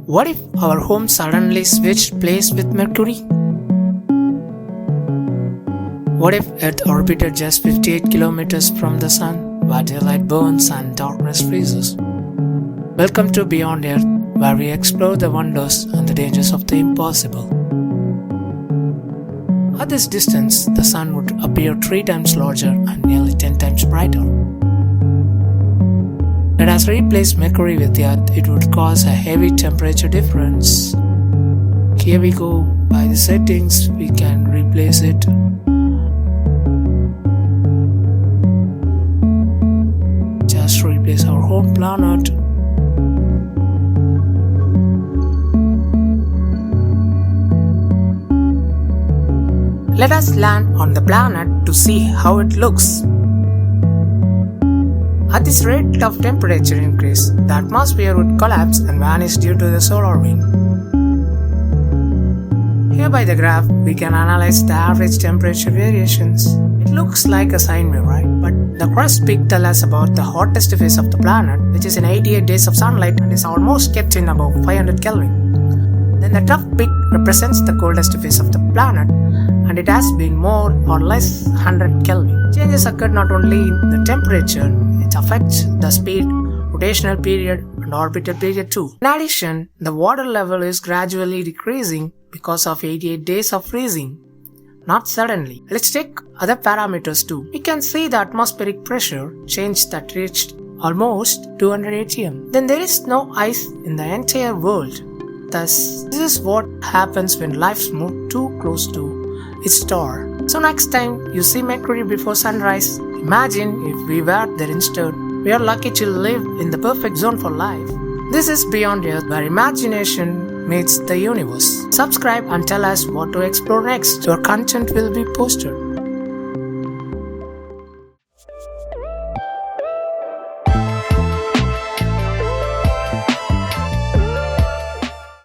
What if our home suddenly switched place with Mercury? What if Earth orbited just 58 kilometers from the Sun, where daylight burns and darkness freezes? Welcome to Beyond Earth, where we explore the wonders and the dangers of the impossible. At this distance, the Sun would appear 3 times larger and nearly 10 times brighter. Let us replace Mercury with the Earth, it would cause a heavy temperature difference. Here we go, by the settings we can replace it. Just replace our home planet. Let us land on the planet to see how it looks. At this rate of temperature increase, the atmosphere would collapse and vanish due to the solar wind. Here by the graph, we can analyze the average temperature variations. It looks like a sine wave, right? But the crust peak tells us about the hottest phase of the planet, which is in 88 days of sunlight and is almost kept in above 500 Kelvin. Then the trough peak represents the coldest phase of the planet, and it has been more or less 100 Kelvin. Changes occur not only in the temperature, it affects the speed, rotational period, and orbital period too. In addition, the water level is gradually decreasing because of 88 days of freezing. Not suddenly. Let's take other parameters too. We can see the atmospheric pressure change that reached almost 200 atm. Then there is no ice in the entire world. Thus, this is what happens when life moves too close to its star. So next time you see Mercury before sunrise, imagine if we were there instead. We are lucky to live in the perfect zone for life. This is Beyond Earth, where imagination meets the universe. Subscribe and tell us what to explore next. Your content will be posted.